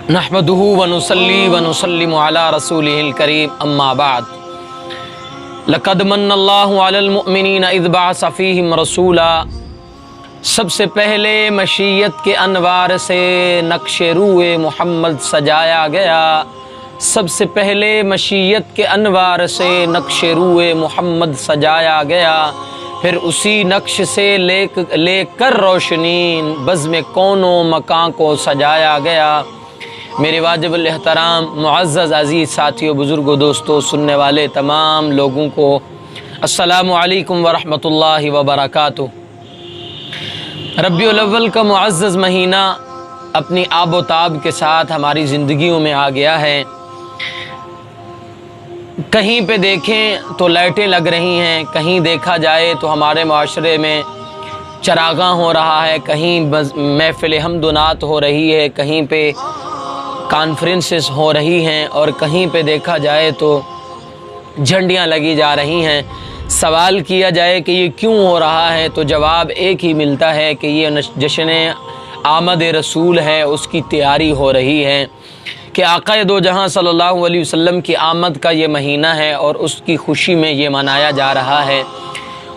नहमदुहु व नुसल्ली व नुसल्लिमु अला रसूलिहिल करीम अम्मा बाद लक़द मन्नल्लाहु अलल मुअमिनीन इज़ बअस फ़ीहिम रसूला। सबसे पहले मशीयत के अनवार से नक्शे रूए मोहम्मद सजाया गया। सबसे पहले मशीयत के अनवार से नक्शे रूए मोहम्मद सजाया गया। फिर उसी नक्श से लेकर रोशनी बज़्म कौनो मकां को सजाया गया। मेरे वाजिबुल एहतराम मुअज़्ज़ज़ अज़ीज़ साथियों, बुज़ुर्गों, दोस्तों, सुनने वाले तमाम लोगों को अस्सलामु अलैकुम व रहमतुल्लाहि व बरकातुहू। रब्बिउल अव्वल का मुअज़्ज़ज़ महीना अपनी आबो ताब के साथ हमारी ज़िंदगियों में आ गया है। कहीं पे देखें तो लाइटें लग रही हैं, कहीं देखा जाए तो हमारे माशरे में चरागां हो रहा है, कहीं महफ़िल हम्दुनात हो रही है, कहीं पे कॉन्फ्रेंसेस हो रही हैं और कहीं पे देखा जाए तो झंडियाँ लगी जा रही हैं। सवाल किया जाए कि ये क्यों हो रहा है तो जवाब एक ही मिलता है कि ये जश्न आमद रसूल है, उसकी तैयारी हो रही है कि आक़ाए दो जहां सल्लल्लाहु अलैहि वसल्लम की आमद का ये महीना है और उसकी खुशी में ये मनाया जा रहा है।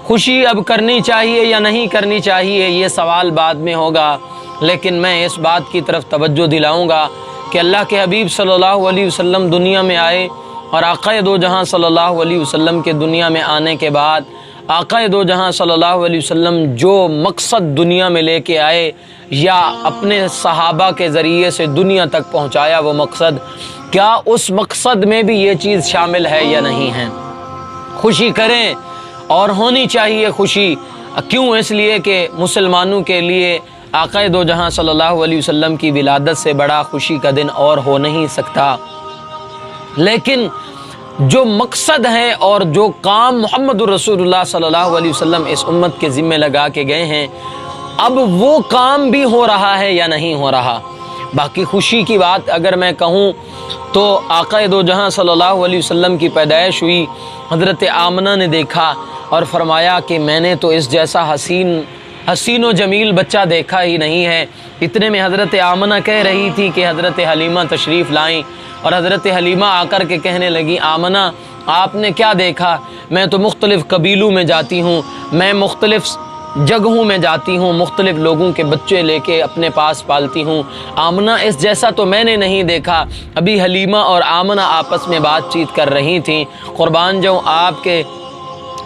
खुशी अब करनी चाहिए या नहीं करनी चाहिए ये सवाल बाद में होगा, लेकिन मैं इस बात की तरफ तवज्जो दिलाऊंगा कि अल्लाह के हबीब सल्लल्लाहु अलैहि वसल्लम दुनिया में आए और आक़ाए दो जहां सल्लल्लाहु अलैहि वसल्लम के दुनिया में आने के बाद आक़ाए दो जहां सल्लल्लाहु अलैहि वसल्लम जो मकसद दुनिया में लेके आए या अपने सहाबा के ज़रिए से दुनिया तक पहुंचाया, वो मकसद क्या उस मकसद में भी ये चीज़ शामिल है या नहीं है। खुशी करें और होनी चाहिए खुशी। क्यों? इसलिए कि मुसलमानों के लिए आक़ाए दो जहां सल्लल्लाहु अलैहि वसल्लम की विलादत से बड़ा खुशी का दिन और हो नहीं सकता। लेकिन जो मकसद है और जो काम मुहम्मदुर रसूलुल्लाह सल्लल्लाहु अलैहि वसल्लम इस उम्मत के ज़िम्मे लगा के गए हैं, अब वो काम भी हो रहा है या नहीं हो रहा। बाकी खुशी की बात अगर मैं कहूँ तो आक़ाए दो जहां सल्लल्लाहु अलैहि वसल्लम की पैदाइश हुई, हज़रत आमना ने देखा और फरमाया कि मैंने तो इस जैसा हसीन व जमील बच्चा देखा ही नहीं है। इतने में हज़रत आमना कह रही थी कि हज़रत हलीमा तशरीफ़ लाईं और हज़रत हलीमा आकर के कहने लगी, आमना आपने क्या देखा? मैं तो मुख्तलिफ़ कबीलों में जाती हूँ, मैं मुख्तलिफ़ जगहों में जाती हूँ, मुख्तलिफ़ लोगों के बच्चे लेके अपने पास पालती हूँ। आमना इस जैसा तो मैंने नहीं देखा। अभी हलीमा और आमना आपस में बातचीत कर रही थीं। क़ुरबान जाऊँ, आपके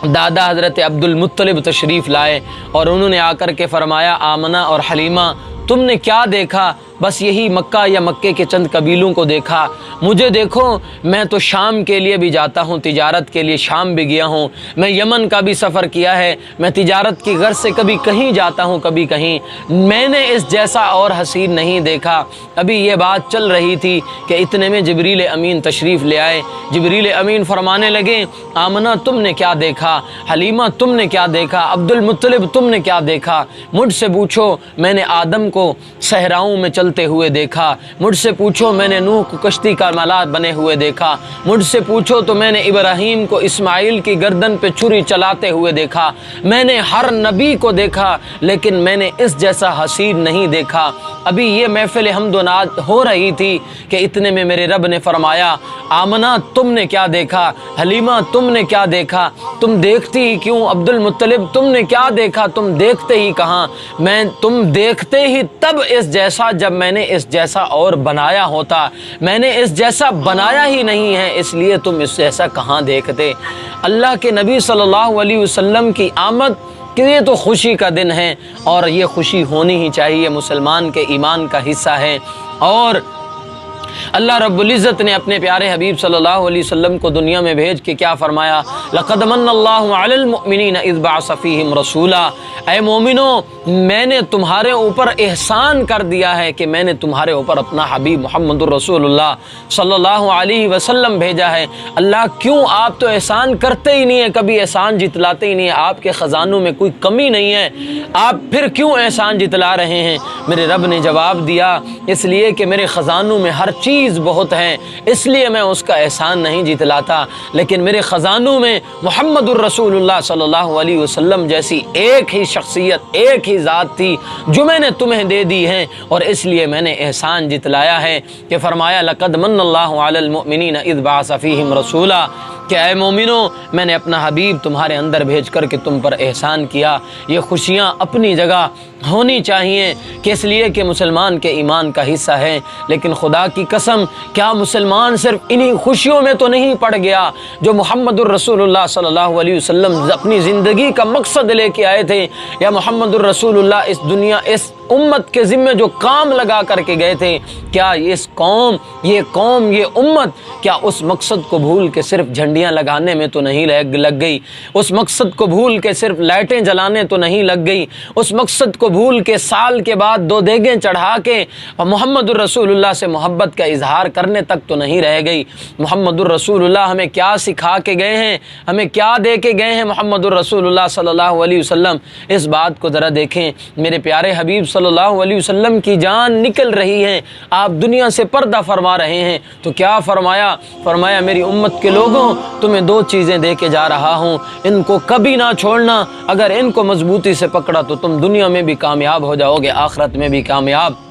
दादा हज़रत अब्दुल मुत्तलिब तशरीफ़ लाए और उन्होंने आकर के फ़रमाया, आमना और हलीमा तुमने क्या देखा? बस यही मक्का या मक्के के चंद कबीलों को देखा। मुझे देखो, मैं तो शाम के लिए भी जाता हूँ, तिजारत के लिए शाम भी गया हूँ, मैं यमन का भी सफ़र किया है, मैं तिजारत की गर्ज से कभी कहीं जाता हूँ कभी कहीं, मैंने इस जैसा और हसीन नहीं देखा। अभी ये बात चल रही थी कि इतने में जिब्रील अमीन तशरीफ़ ले आए। जिब्रील अमीन फरमाने लगे, आमना तुमने क्या देखा? हलीमा तुमने क्या देखा? अब्दुल मुत्तलिब तुमने क्या देखा? मुझसे पूछो, मैंने आदम को सहराओं में चलते हुए देखा। मुझसे पूछो, मैंने नूह को कश्ती का मलाह बने हुए देखा। मुझसे पूछो तो मैंने इब्राहीम को इस्माइल की गर्दन पे छुरी चलाते हुए देखा। मैंने हर नबी को देखा, लेकिन मैंने इस जैसा हसीन नहीं देखा। अभी ये महफिल हम्दुनात हो रही थी कि इतने में मेरे रब ने फरमाया, आमना तुमने क्या देखा? हलीमा तुमने क्या देखा? तुम देखती ही क्यों? अब्दुल मुत्तलिब तुमने क्या देखा? तुम देखते ही कहाँ? तुम देखते ही तब इस जैसा जब मैंने इस जैसा और बनाया होता। मैंने इस जैसा बनाया ही नहीं है, इसलिए तुम इस जैसा कहाँ देखते। अल्लाह के नबी सल्लल्लाहु अलैहि वसल्लम की आमद कि ये तो खुशी का दिन है और ये खुशी होनी ही चाहिए, मुसलमान के ईमान का हिस्सा है। और अल्लाह रब्बुल इज़्ज़त ने अपने प्यारे हबीब सल्लल्लाहु अलैहि वसल्लम को दुनिया में भेज के क्या फरमाया, लक़द मन्नल्लाहु अलल मुअमिनीना इज़ बअस फ़ीहिम रसूला। ऐ मोमिनो, मैंने तुम्हारे ऊपर एहसान कर दिया है कि मैंने तुम्हारे ऊपर अपना हबीब मुहम्मदुर रसूलुल्लाह सल्लल्लाहु अलैहि वसल्लम भेजा है। अल्लाह क्यों? आप तो एहसान करते ही नहीं है, कभी एहसान जितलाते ही नहीं है, आपके ख़जानों में कोई कमी नहीं है, आप फिर क्यों एहसान जितला रहे हैं? मेरे रब ने जवाब दिया, इसलिए कि मेरे ख़जानों में हर चीज़ बहुत हैं, इसलिए मैं उसका एहसान नहीं जितलाता, लेकिन मेरे ख़जानों में मुहम्मदुर रसूलुल्लाह सल्लल्लाहु अलैहि वसल्लम जैसी एक ही शख्सियत, एक ही ज़ात थी जो मैंने तुम्हें दे दी है, और इसलिए मैंने एहसान जितलाया है। कि फरमाया लक़द मन्नल्लाहु अलल मुअमिनीना इज़ बअस फ़ीहिम रसूला, कि ऐ मोमिनो, मैंने अपना हबीब तुम्हारे अंदर भेज कर के तुम पर एहसान किया। ये खुशियाँ अपनी जगह होनी चाहिए कि इसलिए कि मुसलमान के ईमान का हिस्सा है, लेकिन खुदा की कसम क्या मुसलमान सिर्फ इन्हीं खुशियों में तो नहीं पड़ गया जो मुहम्मदुर रसूलुल्लाह सल्लल्लाहु अलैहि वसल्लम अपनी ज़िंदगी का मकसद लेके आए थे, या मुहम्मदुर रसूलुल्लाह इस दुनिया, इस उम्मत के ज़िम्मे जो काम लगा करके गए थे, क्या ये कौम, ये उम्मत क्या उस मकसद को भूल के सिर्फ झंडियाँ लगाने में तो नहीं लग गई, उस मकसद को भूल के सिर्फ लाइटें जलाने तो नहीं लग गई, उस मकसद को भूल के साल के बाद 2 देगें चढ़ा के मुहम्मदुर रसूलुल्लाह से मोहब्बत का इजहार करने तक तो नहीं रह गई। मुहम्मदुर रसूलुल्लाह हमें क्या सिखा के गए हैं, हमें क्या दे के गए हैं मुहम्मदुर रसूलुल्लाह सल्लल्लाहु अलैहि वसल्लम। इस बात को ज़रा देखें, मेरे प्यारे हबीब सल्लल्लाहु अलैहि वसल्लम की जान निकल रही है, आप दुनिया से पर्दा फरमा रहे हैं, तो क्या फरमाया मेरी उम्मत के लोगों, तुम्हें 2 चीज़ें दे के जा रहा हूँ, इनको कभी ना छोड़ना, अगर इनको मजबूती से पकड़ा तो तुम दुनिया में भी कामयाब हो जाओगे, आखिरत में भी कामयाब।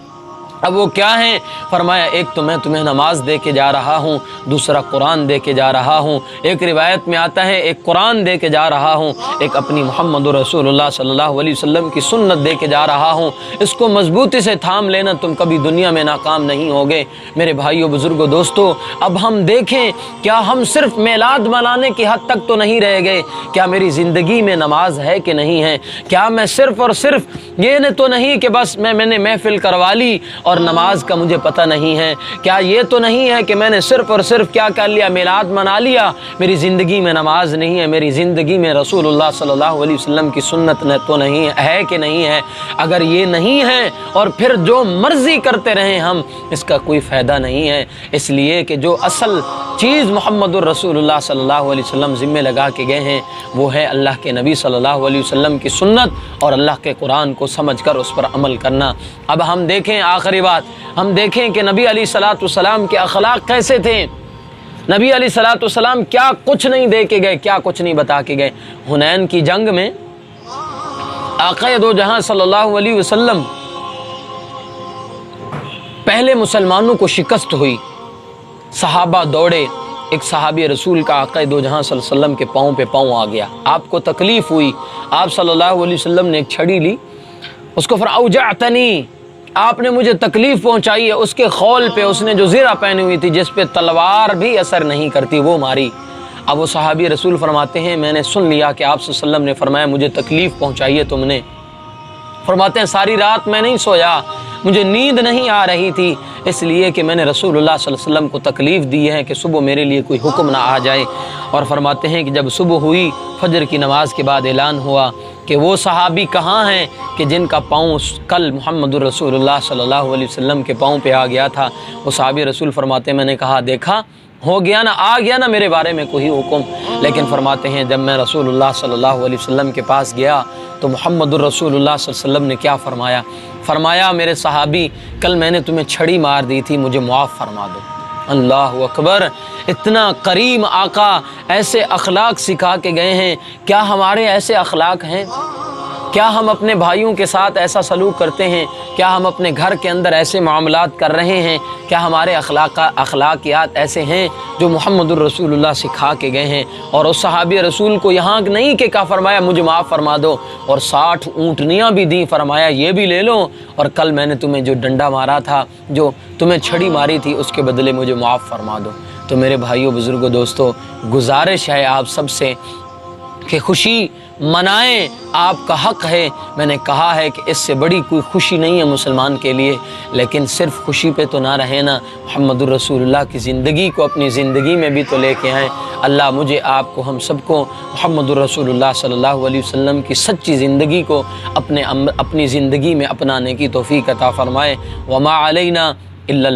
अब वो क्या है? फरमाया एक तो मैं तुम्हें नमाज दे के जा रहा हूँ, दूसरा कुरान दे के जा रहा हूँ। एक रिवायत में आता है एक कुरान दे के जा रहा हूँ, एक अपनी मुहम्मदुर रसूलुल्लाह सल्लल्लाहु अलैहि वसल्लम की सुन्नत दे के जा रहा हूँ। इसको मजबूती से थाम लेना, तुम कभी दुनिया में नाकाम नहीं होगे। मेरे भाइयों, बुजुर्गों, दोस्तों, अब हम देखें, क्या हम सिर्फ मेलाद मनाने की हद तक तो नहीं रह गए? क्या मेरी ज़िंदगी में नमाज है कि नहीं है? क्या मैं सिर्फ और सिर्फ ये तो नहीं कि बस मैंने महफिल करवा ली और नमाज का मुझे पता नहीं है? क्या ये तो नहीं है कि मैंने सिर्फ और सिर्फ क्या कर लिया, मिलाद मना लिया, मेरी ज़िंदगी में नमाज नहीं है, मेरी ज़िंदगी में रसूलुल्लाह सल्लल्लाहु अलैहि वसल्लम की सुन्नत तो नहीं है कि नहीं है? अगर ये नहीं है और फिर जो मर्ज़ी करते रहें हम, इसका कोई फ़ायदा नहीं है। इसलिए कि जो असल चीज़ मुहम्मदुर रसूलुल्लाह सल्लल्लाहु अलैहि वसल्लम ज़िम्मे लगा के गए हैं, वो है अल्लाह के नबी सल्लल्लाहु अलैहि वसल्लम की सुन्नत और अल्लाह के कुरान को समझकर उस पर अमल करना। अब हम देखें, आखिरी बात, हम देखें कि नबी अलैहिस्सलाम के अखलाक कैसे थे। नबी अलैहिस्सलाम क्या कुछ नहीं दे के गए, क्या कुछ नहीं बता के गए। हुनैन की जंग में आक़ा दो जहां सल्लल्लाहु अलैहि वसल्लम, पहले मुसलमानों को शिकस्त हुई, सहाबा दौड़े, एक सहाबी रसूल का आक़ा दो जहां सल्लल्लाहु अलैहि वसल्लम के पाँव पे पाँव आ गया, आपको तकलीफ़ हुई, आप सल्लल्लाहु अलैहि वसल्लम ने एक छड़ी ली, उसको फरऔजातनी, आपने मुझे तकलीफ़ पहुंचाई है, उसके खौल पे उसने जो ज़िरा पहनी हुई थी जिस पे तलवार भी असर नहीं करती, वो मारी। अब वो सहाबी रसूल फरमाते हैं, मैंने सुन लिया कि आप सल्लल्लाहु अलैहि वसल्लम ने फरमाया मुझे तकलीफ़ पहुंचाई है तुमने। फरमाते हैं सारी रात मैं नहीं सोया, मुझे नींद नहीं आ रही थी, इसलिए कि मैंने रसूलुल्लाह सल्लल्लाहु अलैहि वसल्लम को तकलीफ़ दी है कि सुबह मेरे लिए कोई हुक्म ना आ जाए। और फरमाते हैं कि जब सुबह हुई, फजर की नमाज के बाद ऐलान हुआ कि वो सहाबी कहाँ हैं कि जिनका पाँव कल मुहम्मदुर रसूलुल्लाह सल्लल्लाहु अलैहि वसल्लम के पाँव पे आ गया था। वो सहाबी रसूल फरमाते हैं, मैंने कहा देखा, हो गया ना, आ गया ना मेरे बारे में कोई हुक्म। लेकिन फरमाते हैं जब मैं रसूलुल्लाह सल्लल्लाहु अलैहि वसल्लम के पास गया तो मुहम्मदुर रसूलुल्लाह सल्लल्लाहु अलैहि वसल्लम ने क्या फरमाया, मेरे सहाबी, कल मैंने तुम्हें छड़ी मार दी थी, मुझे मुआफ़ फरमा दो। अल्लाहु अकबर, इतना करीम आका ऐसे अखलाक सिखा के गए हैं। क्या हमारे ऐसे अखलाक हैं? क्या हम अपने भाइयों के साथ ऐसा सलूक करते हैं? क्या हम अपने घर के अंदर ऐसे मामलात कर रहे हैं? क्या हमारे अखलाकियात ऐसे हैं जो मुहम्मदुर रसूलुल्लाह सिखा के गए हैं? और उस सहाबी रसूल को यहाँ नहीं कि क्या फरमाया मुझे माफ़ फरमा दो, और 60 ऊँटनियाँ भी दी, फरमाया ये भी ले लो, और कल मैंने तुम्हें जो डंडा मारा था, जो तुम्हें छड़ी मारी थी, उसके बदले मुझे माफ़ फरमा दो। तो मेरे भाइयों, बुज़ुर्गों, दोस्तों, गुजारिश है आप सबसे कि खुशी मनाएं, आपका हक़ है। मैंने कहा है कि इससे बड़ी कोई खुशी नहीं है मुसलमान के लिए, लेकिन सिर्फ खुशी पे तो ना रहे ना, मुहम्मदुर रसूलुल्लाह की ज़िंदगी को अपनी ज़िंदगी में भी तो लेके आएँ। अल्लाह मुझे, आपको, हम सबको मुहम्मदुर रसूलुल्लाह सल्लल्लाहु अलैहि वसल्लम की सच्ची ज़िंदगी को अपनी ज़िंदगी में अपनाने की तौफ़ीक़ अता फ़रमाए। वमा अलैना इल्लल